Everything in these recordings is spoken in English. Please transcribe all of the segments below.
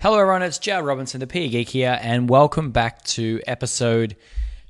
Hello everyone, it's Jared Robinson, the PE Geek here, and welcome back to episode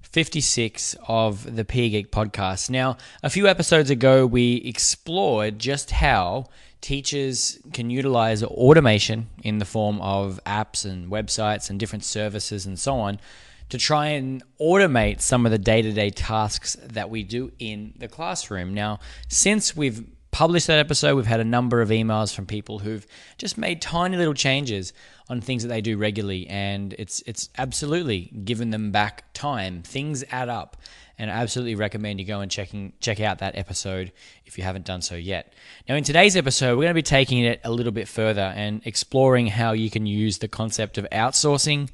56 of the PE Geek Podcast. Now, a few episodes ago, we explored just how teachers can utilize automation in the form of apps and websites and different services and so on to try and automate some of the day-to-day tasks that we do in the classroom. Now, since we've published that episode, we've had a number of emails from people who've just made tiny little changes on things that they do regularly, and it's absolutely given them back time. Things add up, and I absolutely recommend you go and check out that episode if you haven't done so yet. Now, in today's episode, we're going to be taking it a little bit further and exploring how you can use the concept of outsourcing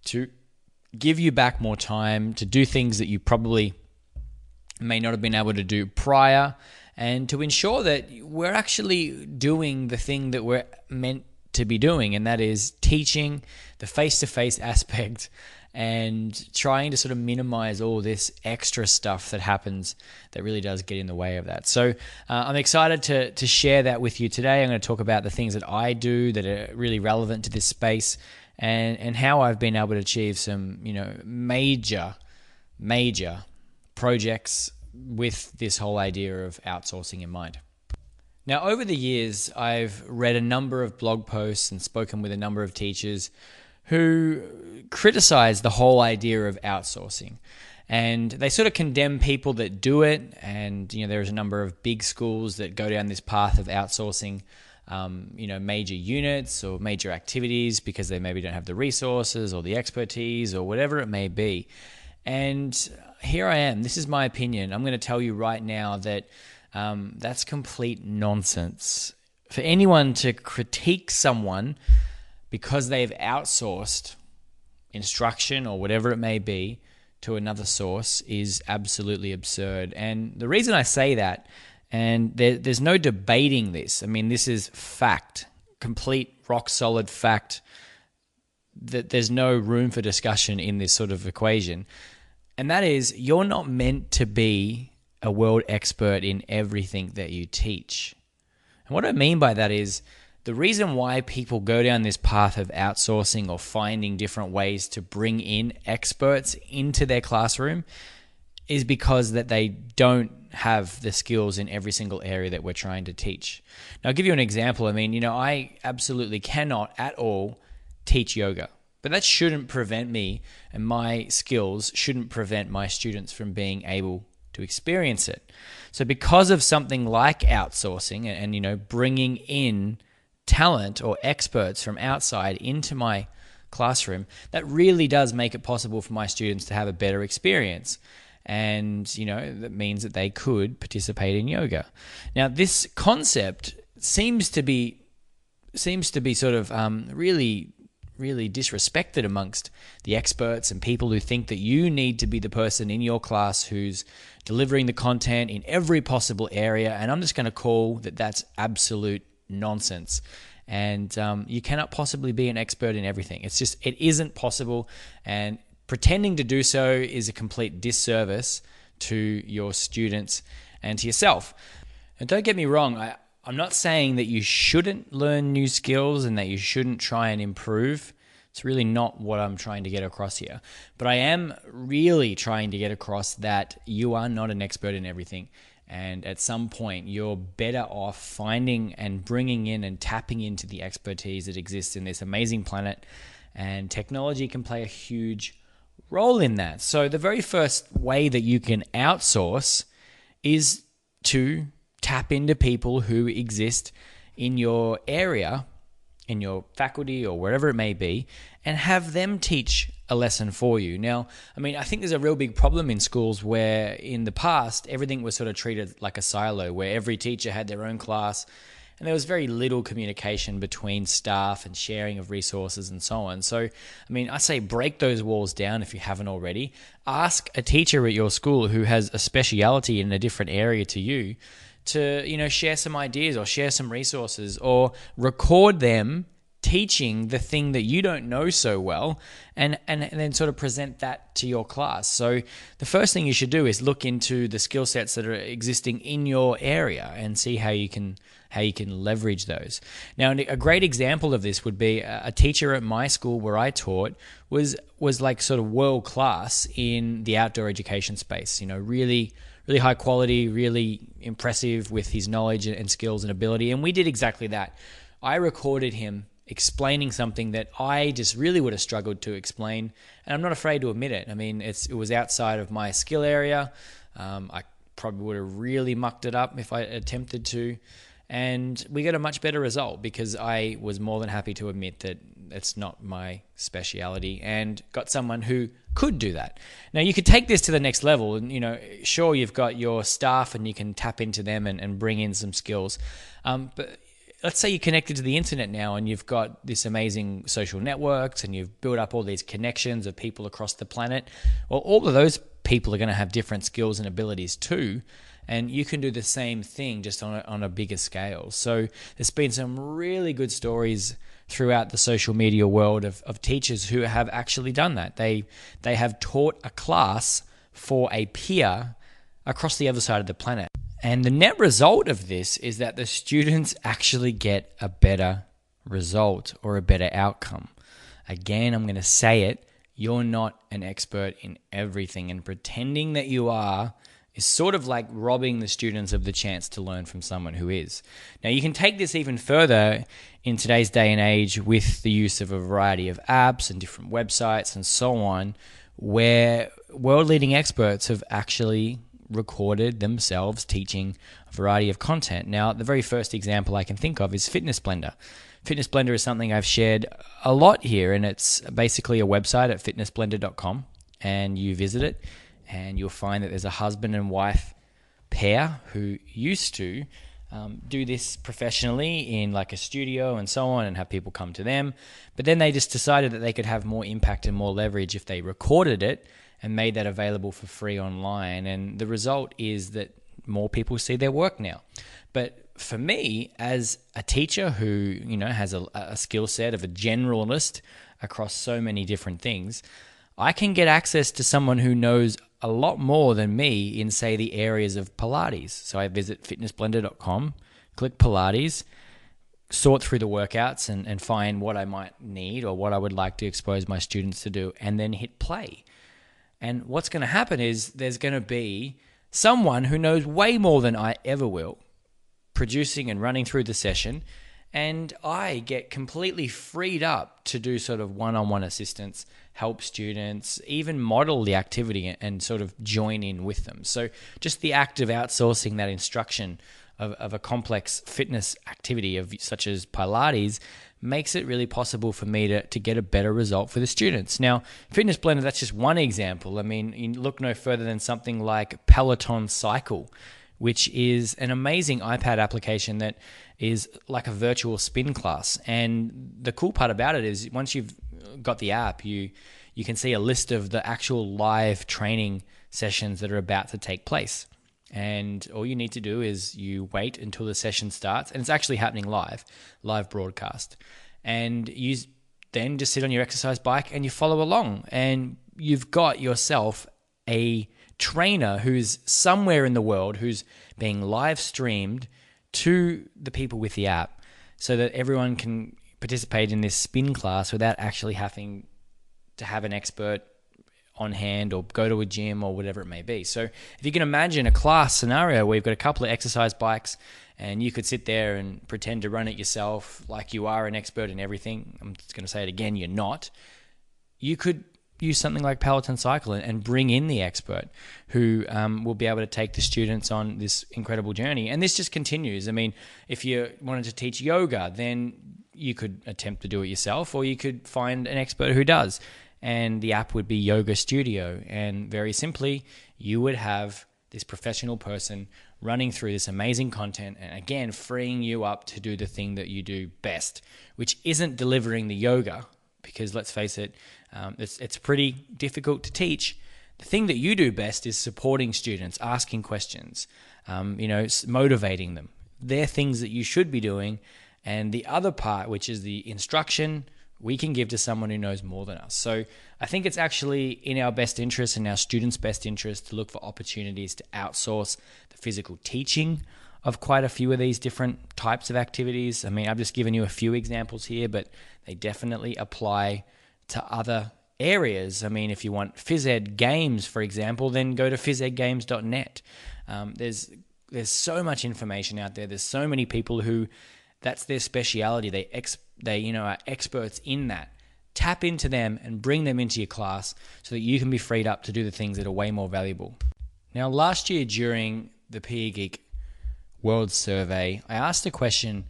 to give you back more time to do things that you probably may not have been able to do prior, and to ensure that we're actually doing the thing that we're meant to be doing, and that is teaching the face-to-face aspect and trying to sort of minimize all this extra stuff that happens that really does get in the way of that. So I'm excited to share that with you today. I'm going to talk about the things that I do that are really relevant to this space, and how I've been able to achieve some, major projects with this whole idea of outsourcing in mind. Now, over the years, I've read a number of blog posts and spoken with a number of teachers who criticize the whole idea of outsourcing. And they sort of condemn people that do it. And, there's a number of big schools that go down this path of outsourcing, major units or major activities because they maybe don't have the resources or the expertise or whatever it may be. And here I am. This is my opinion. I'm going to tell you right now that that's complete nonsense. For anyone to critique someone because they've outsourced instruction or whatever it may be to another source is absolutely absurd. And the reason I say that, and there's no debating this, this is fact, complete rock solid fact, that there's no room for discussion in this sort of equation. And that is, you're not meant to be a world expert in everything that you teach. And what I mean by that is, the reason why people go down this path of outsourcing or finding different ways to bring in experts into their classroom is because that they don't have the skills in every single area that we're trying to teach. Now, I'll give you an example. I absolutely cannot at all teach yoga. But that shouldn't prevent me, and my skills shouldn't prevent my students from being able to experience it. So because of something like outsourcing and bringing in talent or experts from outside into my classroom, that really does make it possible for my students to have a better experience. And, that means that they could participate in yoga. Now, this concept seems to be sort of really disrespected amongst the experts and people who think that you need to be the person in your class who's delivering the content in every possible area. And I'm just going to call that's absolute nonsense. And you cannot possibly be an expert in everything. It isn't possible. And pretending to do so is a complete disservice to your students and to yourself. And don't get me wrong, I'm not saying that you shouldn't learn new skills and that you shouldn't try and improve. It's really not what I'm trying to get across here. But I am really trying to get across that you are not an expert in everything. And at some point, you're better off finding and bringing in and tapping into the expertise that exists in this amazing planet. And technology can play a huge role in that. So the very first way that you can outsource is to tap into people who exist in your area, in your faculty or wherever it may be, and have them teach a lesson for you. Now, I think there's a real big problem in schools where in the past, everything was sort of treated like a silo, where every teacher had their own class, and there was very little communication between staff and sharing of resources and so on. So, I say break those walls down if you haven't already. Ask a teacher at your school who has a speciality in a different area to you to, share some ideas or share some resources, or record them teaching the thing that you don't know so well, and then sort of present that to your class. So the first thing you should do is look into the skill sets that are existing in your area and see how you can leverage those. Now, a great example of this would be a teacher at my school where I taught was like sort of world class in the outdoor education space. Really high quality, really impressive with his knowledge and skills and ability. And we did exactly that. I recorded him explaining something that I just really would have struggled to explain, and I'm not afraid to admit it. I mean, it was outside of my skill area. I probably would have really mucked it up if I attempted to, and we got a much better result because I was more than happy to admit that it's not my speciality and got someone who could do that. Now, you could take this to the next level, and sure, you've got your staff and you can tap into them and bring in some skills, but let's say you're connected to the internet now and you've got this amazing social networks and you've built up all these connections of people across the planet. Well, all of those people are going to have different skills and abilities too, and you can do the same thing just on a bigger scale. So there's been some really good stories throughout the social media world of teachers who have actually done that. They have taught a class for a peer across the other side of the planet. And the net result of this is that the students actually get a better result or a better outcome. Again, I'm going to say it, you're not an expert in everything, and pretending that you are is sort of like robbing the students of the chance to learn from someone who is. Now, you can take this even further in today's day and age with the use of a variety of apps and different websites and so on, where world-leading experts have actually recorded themselves teaching a variety of content. Now, the very first example I can think of is Fitness Blender. Fitness Blender is something I've shared a lot here, and it's basically a website at fitnessblender.com, and you visit it and you'll find that there's a husband and wife pair who used to do this professionally in like a studio and so on and have people come to them, but then they just decided that they could have more impact and more leverage if they recorded it and made that available for free online. And the result is that more people see their work now. But for me, as a teacher who has a skill set of a generalist across so many different things, I can get access to someone who knows a lot more than me in, say, the areas of Pilates. So I visit fitnessblender.com, click Pilates, sort through the workouts and find what I might need or what I would like to expose my students to do, and then hit play. And what's going to happen is there's going to be someone who knows way more than I ever will producing and running through the session, and I get completely freed up to do sort of one-on-one assistance, help students, even model the activity and sort of join in with them. So just the act of outsourcing that instruction of a complex fitness activity such as Pilates makes it really possible for me to get a better result for the students. Now, Fitness Blender, that's just one example. I mean, you look no further than something like Peloton Cycle, which is an amazing iPad application that is like a virtual spin class. And the cool part about it is once you've got the app, you can see a list of the actual live training sessions that are about to take place. And all you need to do is you wait until the session starts, and it's actually happening live broadcast. And you then just sit on your exercise bike and you follow along, and you've got yourself a trainer who's somewhere in the world who's being live streamed to the people with the app so that everyone can participate in this spin class without actually having to have an expert on hand or go to a gym or whatever it may be. So if you can imagine a class scenario where you've got a couple of exercise bikes and you could sit there and pretend to run it yourself like you are an expert in everything. I'm just going to say it again, you're not. You could use something like Peloton Cycle and bring in the expert who will be able to take the students on this incredible journey. And this just continues. I mean, if you wanted to teach yoga, then you could attempt to do it yourself, or you could find an expert who does. And the app would be Yoga Studio. And very simply, you would have this professional person running through this amazing content and again, freeing you up to do the thing that you do best, which isn't delivering the yoga, because let's face it, it's pretty difficult to teach. The thing that you do best is supporting students, asking questions, motivating them. They're things that you should be doing, And the other part, which is the instruction, we can give to someone who knows more than us. So I think it's actually in our best interest and our students' best interest to look for opportunities to outsource the physical teaching of quite a few of these different types of activities. I mean, I've just given you a few examples here, but they definitely apply to other areas. I mean, if you want phys ed games, for example, then go to physedgames.net. There's so much information out there. There's so many people who that's their speciality. They are experts in that. Tap into them and bring them into your class so that you can be freed up to do the things that are way more valuable. Now, last year during the PE Geek World Survey, I asked a question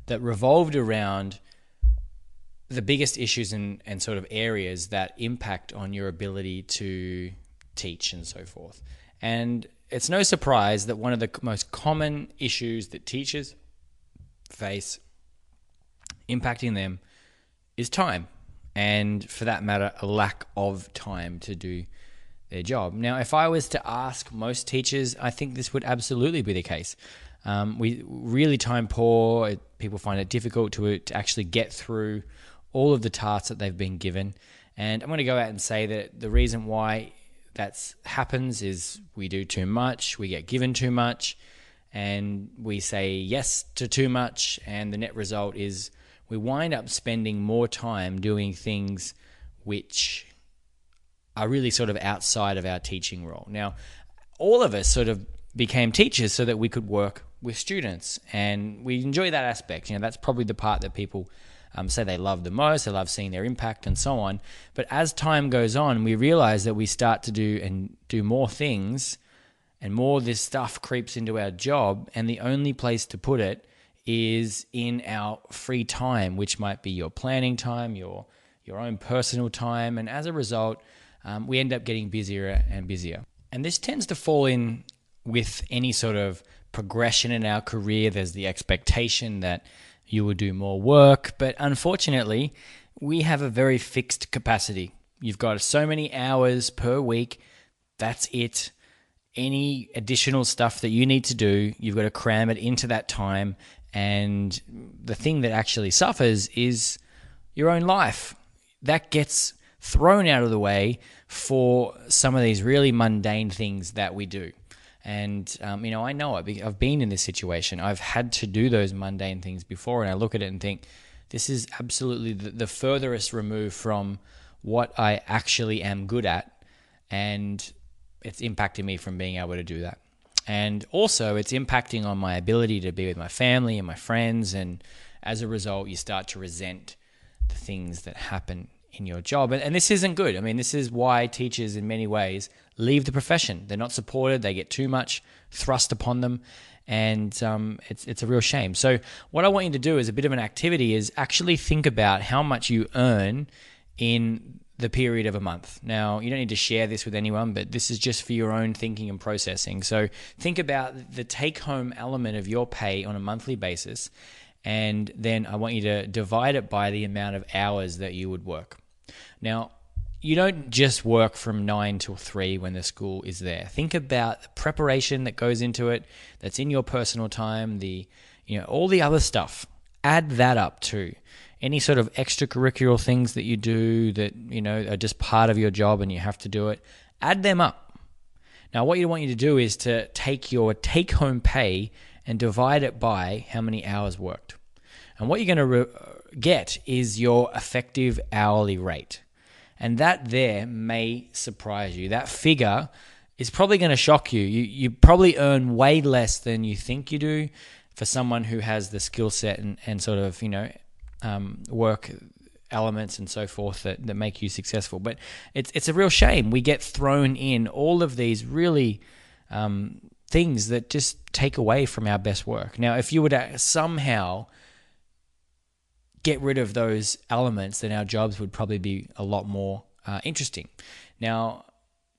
that revolved around the biggest issues and sort of areas that impact on your ability to teach and so forth. And it's no surprise that one of the most common issues that teachers face impacting them is time, and for that matter, a lack of time to do their job. Now, if I was to ask most teachers, I think this would absolutely be the case. We really time poor. People find it difficult to actually get through all of the tasks that they've been given. And I'm going to go out and say that the reason why that happens is we do too much, we get given too much, and we say yes to too much, and the net result is we wind up spending more time doing things which are really sort of outside of our teaching role. Now, all of us sort of became teachers so that we could work with students, and we enjoy that aspect. That's probably the part that people say they love the most. They love seeing their impact and so on. But as time goes on, we realize that we start to do more things, and more of this stuff creeps into our job, and the only place to put it is in our free time, which might be your planning time, your own personal time. And as a result, we end up getting busier and busier. And this tends to fall in with any sort of progression in our career. There's the expectation that you will do more work, but unfortunately, we have a very fixed capacity. You've got so many hours per week. That's it. Any additional stuff that you need to do, you've got to cram it into that time. And the thing that actually suffers is your own life. That gets thrown out of the way for some of these really mundane things that we do. And, I know it. I've been in this situation. I've had to do those mundane things before, and I look at it and think, this is absolutely the furthest remove from what I actually am good at, and it's impacting me from being able to do that. And also, it's impacting on my ability to be with my family and my friends, and as a result, you start to resent the things that happen in your job. And this isn't good. I mean, this is why teachers in many ways leave the profession. They're not supported. They get too much thrust upon them, and it's a real shame. So what I want you to do as a bit of an activity is actually think about how much you earn in the period of a month. Now, you don't need to share this with anyone, but this is just for your own thinking and processing. So think about the take-home element of your pay on a monthly basis, and then I want you to divide it by the amount of hours that you would work. Now, you don't just work from 9 till 3 when the school is there. Think about the preparation that goes into it, that's in your personal time, all the other stuff. Add that up too. Any sort of extracurricular things that you do that, are just part of your job and you have to do it, add them up. Now, what I want you to do is to take your take-home pay and divide it by how many hours worked. And what you're going to get is your effective hourly rate. And that there may surprise you. That figure is probably going to shock you. You probably earn way less than you think you do for someone who has the skill set and sort of, work elements and so forth that make you successful. But it's a real shame. We get thrown in all of these really things that just take away from our best work. Now, if you were to somehow get rid of those elements, then our jobs would probably be a lot more interesting. Now,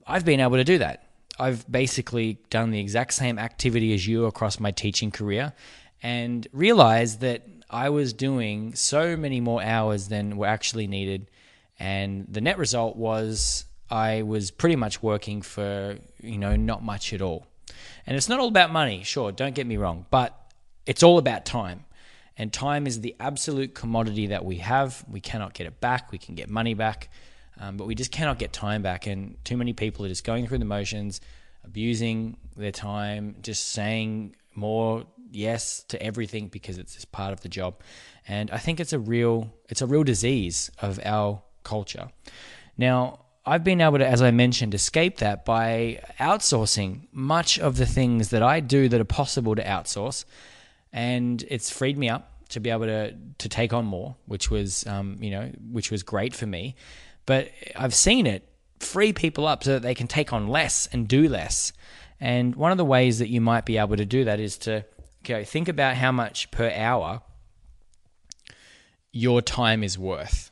I've been able to do that. I've basically done the exact same activity as you across my teaching career and realized that I was doing so many more hours than were actually needed. And the net result was I was pretty much working for, not much at all. And it's not all about money, sure, don't get me wrong, but it's all about time. And time is the absolute commodity that we have. We cannot get it back. We can get money back, but we just cannot get time back. And too many people are just going through the motions, abusing their time, just saying more yes to everything because it's just part of the job. And I think it's a real disease of our culture. Now, I've been able to, as I mentioned, escape that by outsourcing much of the things that I do that are possible to outsource, and it's freed me up to be able to take on more, which was great for me. But I've seen it free people up so that they can take on less and do less. And one of the ways that you might be able to do that is to think about how much per hour your time is worth.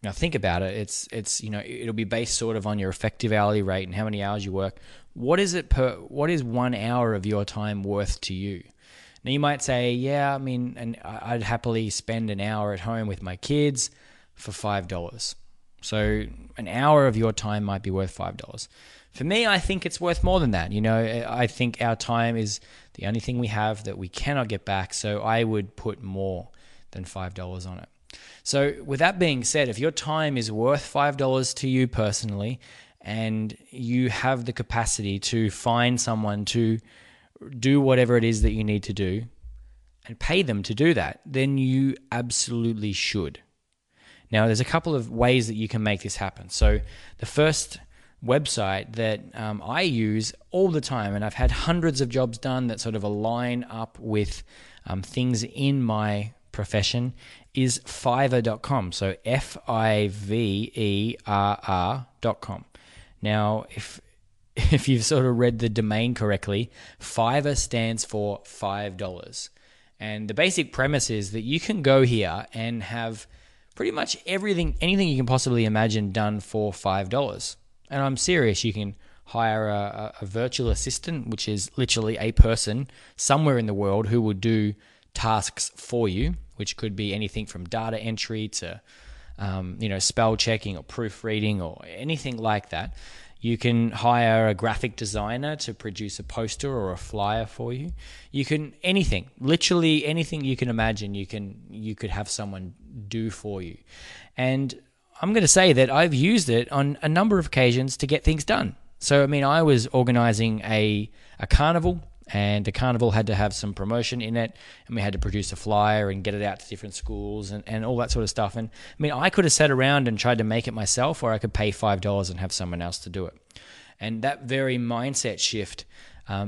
Now think about it. It's it'll be based sort of on your effective hourly rate and how many hours you work. What is 1 hour of your time worth to you? Now you might say, yeah, and I'd happily spend an hour at home with my kids for $5. So an hour of your time might be worth $5. For me, I think it's worth more than that. I think our time is the only thing we have that we cannot get back. So I would put more than $5 on it. So with that being said, if your time is worth $5 to you personally, and you have the capacity to find someone to do whatever it is that you need to do and pay them to do that, then you absolutely should. Now, there's a couple of ways that you can make this happen. So the first website that I use all the time, and I've had hundreds of jobs done that sort of align up with things in my profession, is Fiverr.com. So Fiverr.com. Now, if you've sort of read the domain correctly, Fiverr stands for $5. And the basic premise is that you can go here and have pretty much anything you can possibly imagine done for $5. And I'm serious, you can hire a virtual assistant, which is literally a person somewhere in the world who will do tasks for you, which could be anything from data entry to spell checking or proofreading or anything like that. You can hire a graphic designer to produce a poster or a flyer for you. You can literally anything you can imagine, you could have someone do for you. And I'm going to say that I've used it on a number of occasions to get things done. So, I was organizing a carnival, and the carnival had to have some promotion in it, and we had to produce a flyer and get it out to different schools and all that sort of stuff. And I could have sat around and tried to make it myself, or I could pay $5 and have someone else to do it. And that very mindset shift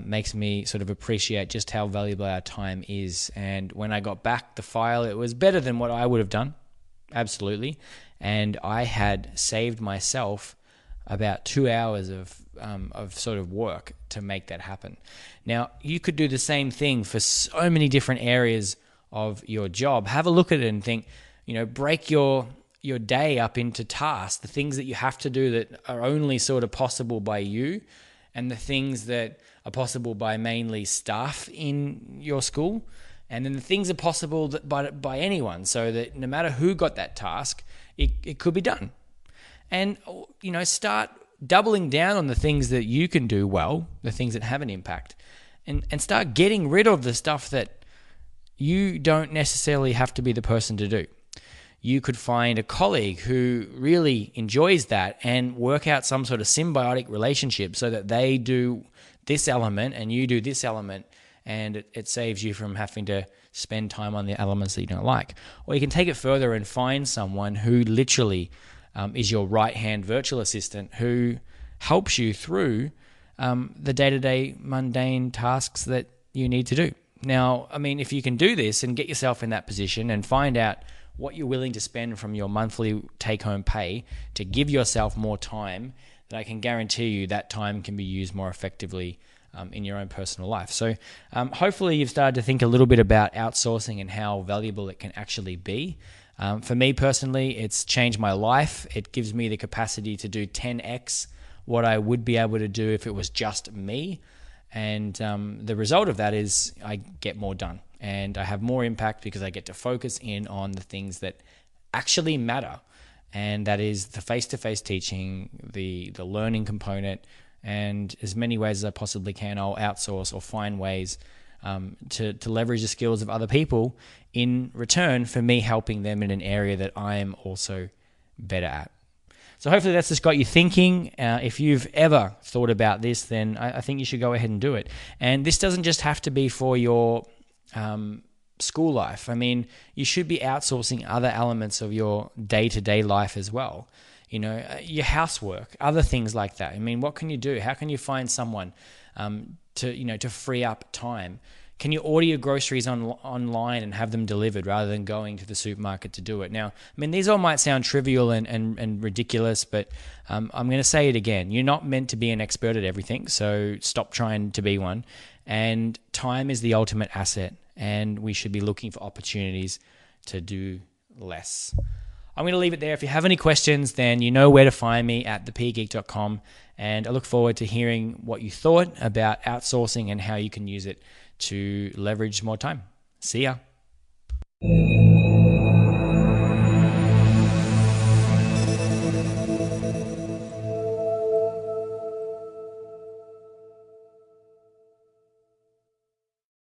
makes me sort of appreciate just how valuable our time is. And when I got back the file, it was better than what I would have done, absolutely. And I had saved myself about 2 hours of sort of work to make that happen. Now, you could do the same thing for so many different areas of your job. Have a look at it and think, break your day up into tasks, the things that you have to do that are only sort of possible by you, and the things that are possible by mainly staff in your school, and then the things are possible by anyone, so that no matter who got that task, it could be done. And, start doubling down on the things that you can do well, the things that have an impact, and start getting rid of the stuff that you don't necessarily have to be the person to do. You could find a colleague who really enjoys that and work out some sort of symbiotic relationship so that they do this element and you do this element, and it saves you from having to spend time on the elements that you don't like. Or you can take it further and find someone who literally is your right-hand virtual assistant who helps you through the day-to-day mundane tasks that you need to do. Now, if you can do this and get yourself in that position and find out what you're willing to spend from your monthly take-home pay to give yourself more time, then I can guarantee you that time can be used more effectively in your own personal life. So hopefully you've started to think a little bit about outsourcing and how valuable it can actually be. For me personally, it's changed my life. It gives me the capacity to do 10x what I would be able to do if it was just me. And the result of that is I get more done and I have more impact because I get to focus in on the things that actually matter. And that is the face-to-face teaching, the learning component, and as many ways as I possibly can, I'll outsource or find ways to leverage the skills of other people in return for me helping them in an area that I am also better at. So hopefully that's just got you thinking. If you've ever thought about this, then I think you should go ahead and do it. And this doesn't just have to be for your school life. I mean, you should be outsourcing other elements of your day-to-day life as well. You know, your housework, other things like that. I mean, what can you do? How can you find someone to free up time? Can you order your groceries online and have them delivered rather than going to the supermarket to do it? Now, I mean, these all might sound trivial and ridiculous, but I'm going to say it again. You're not meant to be an expert at everything, so stop trying to be one. And time is the ultimate asset, and we should be looking for opportunities to do less. I'm going to leave it there. If you have any questions, then you know where to find me at thepegeek.com, and I look forward to hearing what you thought about outsourcing and how you can use it to leverage more time. See ya.